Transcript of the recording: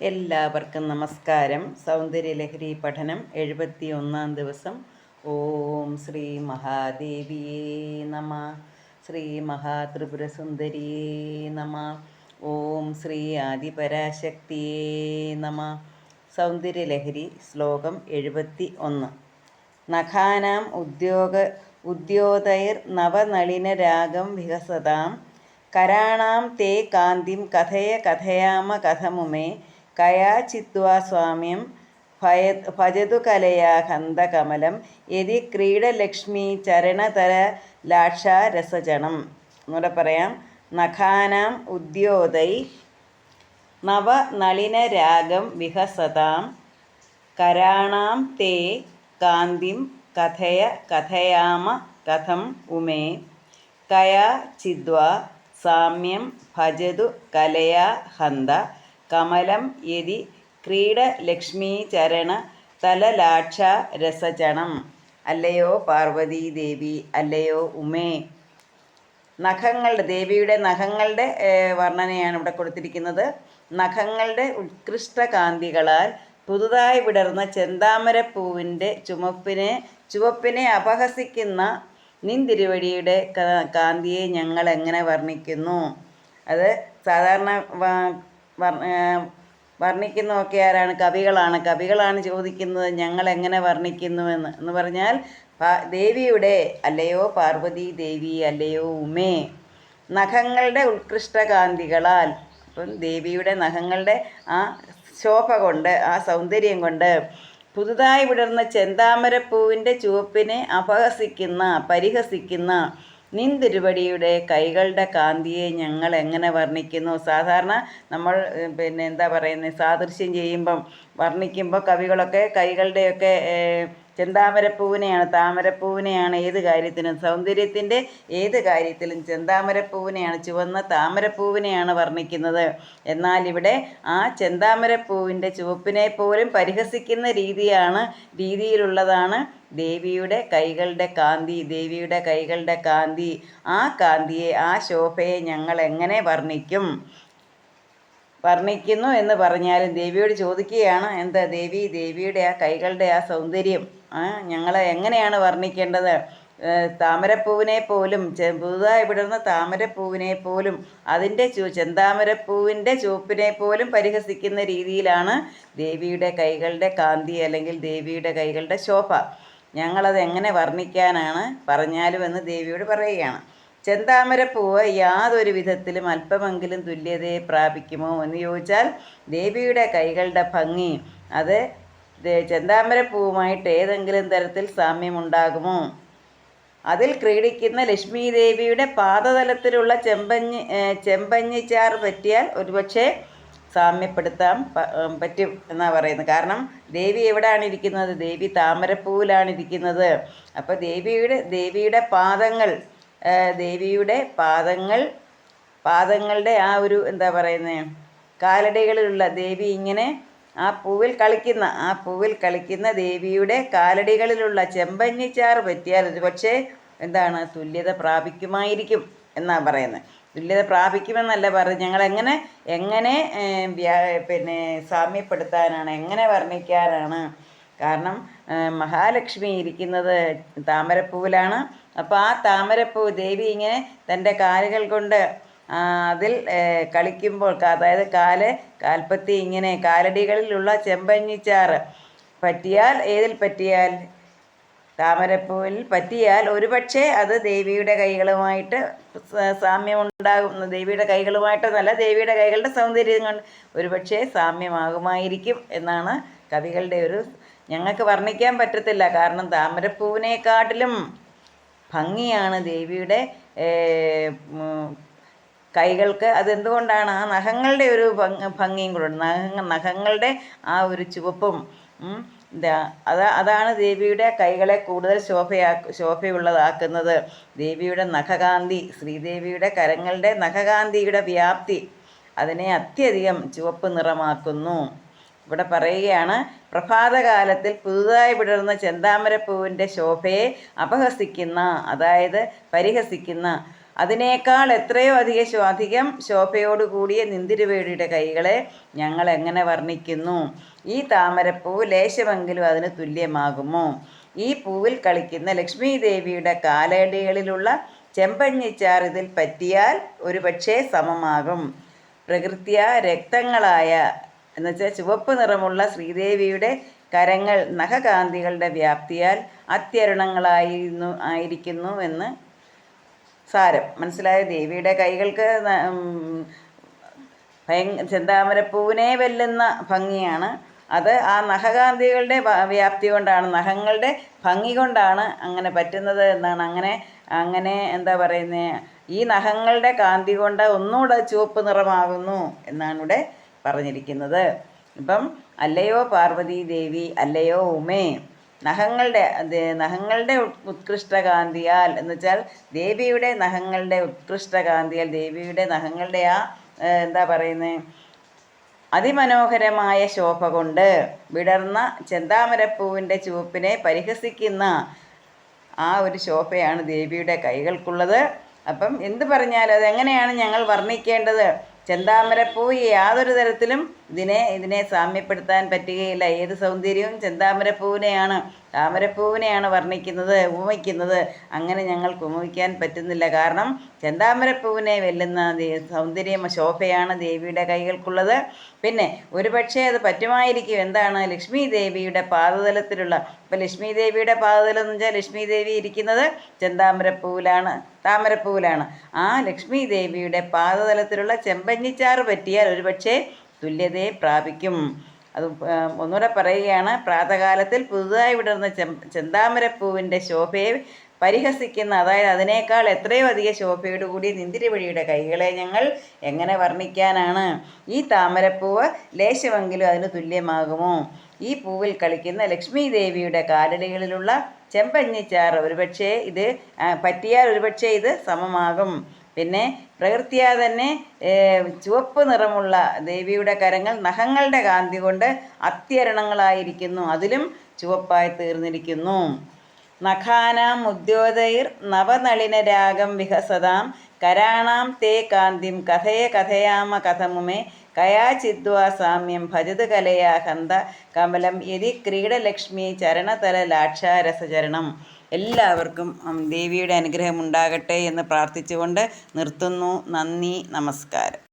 എല്ലാവർക്കും നമസ്കാരം. സൗന്ദര്യലഹരി പഠനം 71 ദിവസം. ഓം ശ്രീ മഹാദേവിയേ നമ. ശ്രീ മഹാത്രിപുരസുന്ദരിയേ നമ. ഓം ശ്രീ ആദിപരാശക്തിയേ നമ. സൗന്ദര്യലഹരി ശ്ലോകം 71. നഖാനാം ഉദ്യോതൈർ നവനളിനരാഗം വികസതാം കരാണാം തേ കാന്തിം കഥയ കഥയാമ കഥമുമേ കയാ ചിത്വാ സ്വാമ്യം ഭജതു കലയാ ഹന്തകമലം യതി ക്രീഡലക്ഷ്മി ചരണതര ലാക്ഷാരസജണം. എന്നൂടെ പറയാം. നഖാനാം ഉദ്യോതൈ നവനളിനരാഗം വികസതാം കരാണാം തേ കാന്തിം കഥയ കഥയാമ കഥം ഉമേ കയാ ചിദ്വാ സാമ്യം ഭജതു കലയാ ഹന്ത കമലം യതി ക്രീഡലക്ഷ്മീചരണ തലലാക്ഷ രസചണം. അല്ലയോ പാർവതീദേവി, അല്ലയോ ഉമേ. ദേവിയുടെ നഖങ്ങളുടെ വർണ്ണനയാണ് ഇവിടെ കൊടുത്തിരിക്കുന്നത്. നഖങ്ങളുടെ ഉത്കൃഷ്ട കാന്തികളാൽ പുതുതായി വിടർന്ന ചെന്താമരപ്പൂവിൻ്റെ ചുവപ്പിനെ അപഹസിക്കുന്ന നിൻ തിരുവടിയുടെ കാന്തിയെ ഞങ്ങൾ എങ്ങനെ വർണ്ണിക്കുന്നു? അത് സാധാരണ വർണ്ണിക്കുന്നതൊക്കെ ആരാണ്? കവികളാണ് ചോദിക്കുന്നത് ഞങ്ങൾ എങ്ങനെ വർണ്ണിക്കുന്നുവെന്ന്. എന്ന് പറഞ്ഞാൽ ദേവിയുടെ, അല്ലയോ പാർവതി ദേവി, അല്ലയോ ഉമേ, നഖങ്ങളുടെ ഉത്കൃഷ്ട കാന്തികളാൽ, അപ്പം ദേവിയുടെ നഖങ്ങളുടെ ആ ശോഭ കൊണ്ട്, ആ സൗന്ദര്യം കൊണ്ട് പുതുതായി വിടർന്ന ചെന്താമരപ്പൂവിൻ്റെ ചുവപ്പിനെ പരിഹസിക്കുന്ന നിൻ തിരുവടിയുടെ കൈകളുടെ കാന്തിയെ ഞങ്ങൾ എങ്ങനെ വർണ്ണിക്കുന്നു? സാധാരണ നമ്മൾ എന്താ പറയുന്നത്, സാദൃശ്യം ചെയ്യുമ്പം വർണ്ണിക്കുമ്പോൾ കവികളൊക്കെ കൈകളുടെയൊക്കെ ചെന്താമരപ്പൂവിനെയാണ്, താമരപ്പൂവിനെയാണ് ഏത് കാര്യത്തിനും, സൗന്ദര്യത്തിൻ്റെ ഏത് കാര്യത്തിലും ചെന്താമരപ്പൂവിനെയാണ്, ചുവന്ന താമരപ്പൂവിനെയാണ് വർണ്ണിക്കുന്നത്. എന്നാൽ ഇവിടെ ആ ചെന്താമരപ്പൂവിൻ്റെ ചുവപ്പിനെ പോലും പരിഹസിക്കുന്ന രീതിയിലുള്ളതാണ് ദേവിയുടെ കൈകളുടെ കാന്തി. ദേവിയുടെ കൈകളുടെ കാന്തി, ആ കാന്തിയെ, ആ ശോഭയെ ഞങ്ങൾ എങ്ങനെ വർണ്ണിക്കുന്നു എന്ന് പറഞ്ഞാലും ദേവിയോട് ചോദിക്കുകയാണ്. എന്താ ദേവിയുടെ ആ കൈകളുടെ ആ സൗന്ദര്യം ഞങ്ങളെ എങ്ങനെയാണ് വർണ്ണിക്കേണ്ടത്? താമരപ്പൂവിനെ പോലും, പുതുതായി വിടർന്ന താമരപ്പൂവിനെ പോലും, അതിൻ്റെ ചെന്താമരപ്പൂവിൻ്റെ ചുവപ്പിനെ പോലും പരിഹസിക്കുന്ന രീതിയിലാണ് ദേവിയുടെ കൈകളുടെ കാന്തി, അല്ലെങ്കിൽ ദേവിയുടെ കൈകളുടെ ശോഭ. ഞങ്ങളത് എങ്ങനെ വർണ്ണിക്കാനാണ് പറഞ്ഞാലും എന്ന് ദേവിയോട് പറയുകയാണ്. ചെന്താമരപ്പൂവ് യാതൊരു വിധത്തിലും അല്പമെങ്കിലും തുല്യതയെ പ്രാപിക്കുമോ എന്ന് ചോദിച്ചാൽ, ദേവിയുടെ കൈകളുടെ ഭംഗി അത് ചെന്താമരപ്പൂവുമായിട്ട് ഏതെങ്കിലും തരത്തിൽ സാമ്യമുണ്ടാകുമോ? അതിൽ ക്രീഡിക്കുന്ന ലക്ഷ്മി ദേവിയുടെ പാദതലത്തിലുള്ള ചെമ്പഞ്ഞിച്ചാർ പറ്റിയാൽ ഒരുപക്ഷെ സാമ്യപ്പെടുത്താൻ പറ്റും എന്നാണ് പറയുന്നത്. കാരണം ദേവി എവിടെയാണ് ഇരിക്കുന്നത്? ദേവി താമരപ്പൂവിലാണ് ഇരിക്കുന്നത്. അപ്പോൾ ദേവിയുടെ പാദങ്ങളുടെ ആ ഒരു എന്താ പറയുന്നത്, കാലടികളിലുള്ള ദേവി ഇങ്ങനെ ആ പൂവിൽ കളിക്കുന്ന ദേവിയുടെ കാലടികളിലുള്ള ചെമ്പഞ്ഞിച്ചാറ് പറ്റിയാൽ ഒരു പക്ഷേ എന്താണ്, തുല്യത പ്രാപിക്കുമായിരിക്കും എന്നാണ് പറയുന്നത്. തുല്യത പ്രാപിക്കുമെന്നല്ല പറയുന്നത്. ഞങ്ങൾ എങ്ങനെ സാമ്യപ്പെടുത്താനാണ്, എങ്ങനെ വർണ്ണിക്കാനാണ്? കാരണം മഹാലക്ഷ്മി ഇരിക്കുന്നത് താമരപ്പൂവിലാണ്. അപ്പോൾ ആ താമരപ്പൂ ദേവി ഇങ്ങനെ തൻ്റെ കാലുകൾ കൊണ്ട് അതിൽ കളിക്കുമ്പോൾ, അതായത് കാൽപ്പത്തി ഇങ്ങനെ കാലടികളിലുള്ള ചെമ്പഞ്ഞിച്ചാറ് ഏതിൽ പറ്റിയാൽ, താമരപ്പൂവിൽ പറ്റിയാൽ ഒരുപക്ഷെ അത് ദേവിയുടെ കൈകളുമായിട്ട് സാമ്യമുണ്ടാകും. ദേവിയുടെ കൈകളുമായിട്ടൊന്നല്ല, ദേവിയുടെ കൈകളുടെ സൗന്ദര്യം കൊണ്ട് ഒരുപക്ഷെ സാമ്യമാകുമായിരിക്കും എന്നാണ് കവികളുടെ ഒരു. ഞങ്ങൾക്ക് വർണ്ണിക്കാൻ പറ്റത്തില്ല. കാരണം താമരപ്പൂവിനെക്കാട്ടിലും ഭംഗിയാണ് ദേവിയുടെ കൈകൾക്ക്. അതെന്തുകൊണ്ടാണ്? ആ നഖങ്ങളുടെ ഒരു ഭംഗിയും കൂടെ, നഖങ്ങളുടെ ആ ഒരു ചുവപ്പും അതാണ് ദേവിയുടെ കൈകളെ കൂടുതൽ ശോഭയുള്ളതാക്കുന്നത്. ദേവിയുടെ നഖകാന്തി, ശ്രീദേവിയുടെ കരങ്ങളുടെ നഖകാന്തിയുടെ വ്യാപ്തി അതിനെ അത്യധികം ചുവപ്പ് നിറമാക്കുന്നു. ഇവിടെ പറയുകയാണ്, പ്രഭാതകാലത്തിൽ പുതുതായി വിടർന്ന ചെന്താമരപ്പൂവിൻ്റെ ശോഭയെ അപഹസിക്കുന്ന, അതായത് പരിഹസിക്കുന്ന അതിനേക്കാൾ എത്രയോ അധികം ശോഭയോടുകൂടിയ നിന്തിരുവേടിയുടെ കൈകളെ ഞങ്ങൾ എങ്ങനെ വർണ്ണിക്കുന്നു. ഈ താമരപ്പൂവ് ലേശമെങ്കിലും അതിന് തുല്യമാകുമോ. ഈ പൂവിൽ കളിക്കുന്ന ലക്ഷ്മി ദേവിയുടെ കാലടികളിലുള്ള ചെമ്പഞ്ഞിച്ചാർ ഇതിൽ പറ്റിയാൽ ഒരുപക്ഷേ സമമാകും. പ്രകൃത്യാ രക്തങ്ങളായ എന്നുവെച്ചാൽ ചുവപ്പ് നിറമുള്ള ശ്രീദേവിയുടെ കരങ്ങൾ നഖകാന്തികളുടെ വ്യാപ്തിയാൽ ആയിരിക്കുന്നു എന്ന് സാരം. മനസ്സിലായ? ദേവിയുടെ കൈകൾക്ക് ചെന്താമരപ്പൂവിനെ വെല്ലുന്ന ഭംഗിയാണ്. അത് ആ നഖകാന്തികളുടെ വ്യാപ്തി കൊണ്ടാണ്, നഖങ്ങളുടെ ഭംഗി കൊണ്ടാണ് അങ്ങനെ പറ്റുന്നത് എന്നാണ്. അങ്ങനെ എന്താ പറയുന്നത്, ഈ നഖങ്ങളുടെ കാന്തി കൊണ്ട് ഒന്നുകൂടെ ചുവപ്പ് നിറമാകുന്നു എന്നാണ് ഇവിടെ പറഞ്ഞിരിക്കുന്നത്. ഇപ്പം അല്ലയോ പാർവതി ദേവി, അല്ലയോ ഉമേ, നഖങ്ങളുടെ ഉത്കൃഷ്ടകാന്തിയാൽ എന്ന് വെച്ചാൽ ദേവിയുടെ നഖങ്ങളുടെ ഉത്കൃഷ്ടകാന്തിയാൽ, ദേവിയുടെ നഖങ്ങളുടെ എന്താ പറയുന്നത്, അതിമനോഹരമായ ശോഭ കൊണ്ട് വിടർന്ന ചെന്താമരപ്പൂവിൻ്റെ ചുവപ്പിനെ പരിഹസിക്കുന്ന ആ ഒരു ശോഭയാണ് ദേവിയുടെ കൈകൾക്കുള്ളത്. അപ്പം എന്ത് പറഞ്ഞാലും അതെങ്ങനെയാണ് ഞങ്ങൾ വർണ്ണിക്കേണ്ടത്? ചെന്താമരപ്പൂ യാതൊരു തരത്തിലും ഇതിനെ സാമ്യപ്പെടുത്താൻ പറ്റുകയില്ല. ഏത് സൗന്ദര്യവും താമരപ്പൂവിനെയാണ് വർണ്ണിക്കുന്നത്, ഉപമിക്കുന്നത്. അങ്ങനെ ഞങ്ങൾക്ക് ഉപമിക്കാൻ പറ്റുന്നില്ല. കാരണം ചെന്താമരപ്പൂവിനെ വെല്ലുന്ന ശോഭയാണ് ദേവിയുടെ കൈകൾക്കുള്ളത്. പിന്നെ ഒരുപക്ഷെ അത് പറ്റുമായിരിക്കും. എന്താണ്? ലക്ഷ്മി ദേവിയുടെ പാദതലത്തിലുള്ള, ഇപ്പം ലക്ഷ്മി ദേവിയുടെ പാദതലം എന്ന് വെച്ചാൽ ലക്ഷ്മി ദേവി ഇരിക്കുന്നത് താമരപ്പൂവിലാണ്. ആ ലക്ഷ്മി ദേവിയുടെ പാദതലത്തിലുള്ള ചെമ്പഞ്ഞിച്ചാറ് പറ്റിയാൽ ഒരുപക്ഷെ തുല്യതയെ പ്രാപിക്കും. അത് ഒന്നുകൂടെ പറയുകയാണ്. പ്രാതകാലത്തിൽ പുതുതായി വിടർന്ന ചെന്താമരപ്പൂവിൻ്റെ ശോഭയെ പരിഹസിക്കുന്ന, അതായത് അതിനേക്കാൾ എത്രയോ അധികം ശോഭയോടുകൂടി നിന്തിരുവഴിയുടെ കൈകളെ ഞങ്ങൾ എങ്ങനെ വർണ്ണിക്കാനാണ്. ഈ താമരപ്പൂവ് ലേശമെങ്കിലും അതിന് തുല്യമാകുമോ. ഈ പൂവിൽ കളിക്കുന്ന ലക്ഷ്മി ദേവിയുടെ കാലടികളിലുള്ള ചെമ്പഞ്ഞിച്ചാറ് പറ്റിയാൽ ഒരുപക്ഷെ ഇത് സമമാകും. പിന്നെ പ്രകൃത്യാ തന്നെ ചുവപ്പ് നിറമുള്ള ദേവിയുടെ കരങ്ങൾ നഖങ്ങളുടെ കാന്തി കൊണ്ട് അത്യരുണങ്ങളായിരിക്കുന്നു, അതിലും ചുവപ്പായി തീർന്നിരിക്കുന്നു. നഖാനാം ഉദ്യോതൈർ നവനളിനരാഗം വിഹസതാം കരാണാം തേ കാന്തിം കഥയാമ കഥമുമേ കയാചിദ്വാ സാമ്യം ഭജത് കലയാ ഹന്ത കമലം യതി ക്രീഡലക്ഷ്മി ചരണതല ലാക്ഷാരസചരണം. എല്ലാവർക്കും ദേവിയുടെ അനുഗ്രഹം ഉണ്ടാകട്ടെ എന്ന് പ്രാർത്ഥിച്ചുകൊണ്ട് നിർത്തുന്നു. നന്ദി, നമസ്കാരം.